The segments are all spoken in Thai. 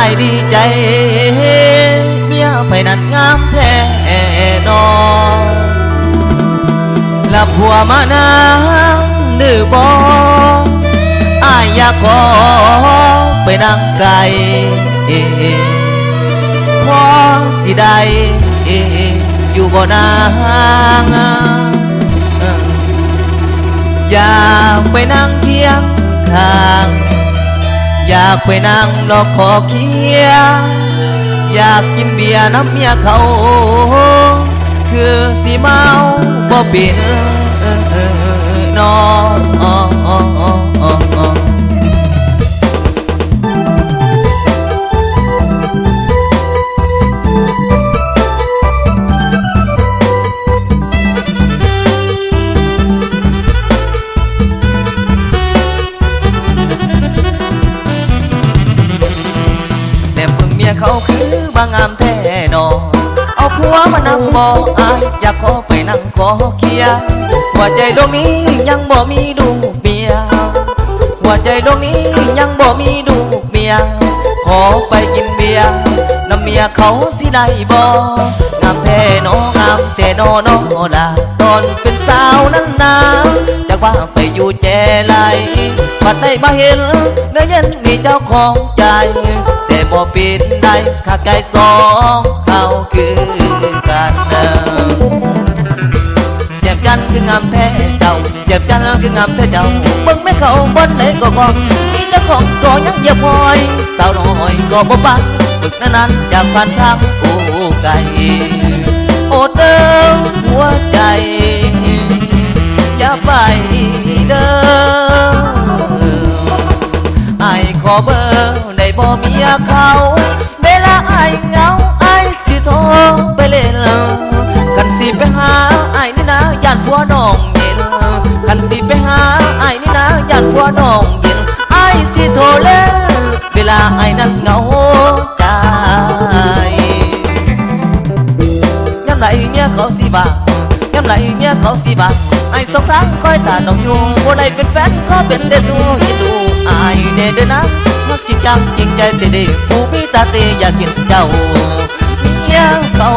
ายดีใจเมียไปนั่นงามแท้นอและผัวมานาดื้อบ่อายอยากขอไปนั่งไกลพอสิได้อยู่บ่นางอยากไปนั่งเคียงข้างอยากไปนั่งรอขอเคียอยากกินเบียร์น้ำเมียเขาคือสิเมาบ่เป็นนอเขาคือบางงามแท้นอเอาผัวมานั่งบ่อายอยากขอไปนั่งขอเคียหัวใจดวงนี้ยังบ่มีดูเมียหัวใจดวงนี้ยังบ่มีดูเมียขอไปกินเบียร์น้ำเมียเขาสิได้บ่งามแท้นองามแต่นอนอดาตอนเป็นสาวนั้นนาจากว่าไปอยู่แจไลปัดได้มาเห็นเนื้อเย็นมีเจ้าของใจแต่บ่ปิดได้ข้าใจสองเขาคือกันเจ็บจันคืองามแท้เจ้าเจ็บจันคืองามแท้เจ้าเบิ่งไม่เข้าบนไหนก็กองนี่เจ้าของก็ยังเหยียบหอยสาวน้อยก็บ่ปังฝึกนั้นจากผ่านทางกูไก่โอ้เด้อหัวใจอย่าไปเด้อไอ้ขอเบอร์ได้บ่เมียเขาเวลาไอ้เหงาไอ้สิโทรไปเล่นกันสิไปหาไอ้นี่นะย่านผัวน้องเย็นกันสิไปหาไอ้นี่นะย่านผัวน้องเย็นไอ้สิโทรเล่นเวลาไอ้นั้นเหงาใจย้ำไหลเมียเขาสิบาย้ำไหลเมียเขาสิบาไอ้สองทางคอยตาน้องอยู่บ่ได้เป็นแฟนขอเป็นได้สู้ยินดูไอ้เด้อนะมักจริงจังจริงใจเท่ดีผู้มีตาเตอยากกินเจ้าเมียเขา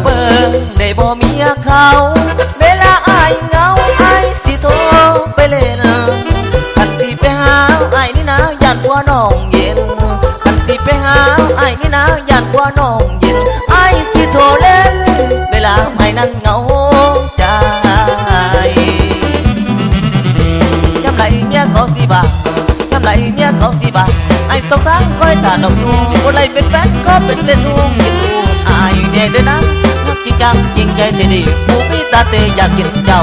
เบอร์ได้บ่เมียเขาเวลาอายเหงาอายสิโทรไปเล่นคันสิไปหาอายนี่นะย่านผัวน้องเย็นคันสิไปหาอายนี่นะย่านผัวน้องเย็นอายสิโทรเล่นเวลาอายนั้นเหงาใจย้ำไหลเมียเขาสิบาย้ำไหลเมียเขาสิบาไอ้สองทางคอยตาดอกอยู่บ่ได้เป็นแฟนก็เป็นได้สูงยินดูอายแน่เด้อนะจริงจังจริงใจเท่ดีผู้มีตาเตอยากกินเจ้า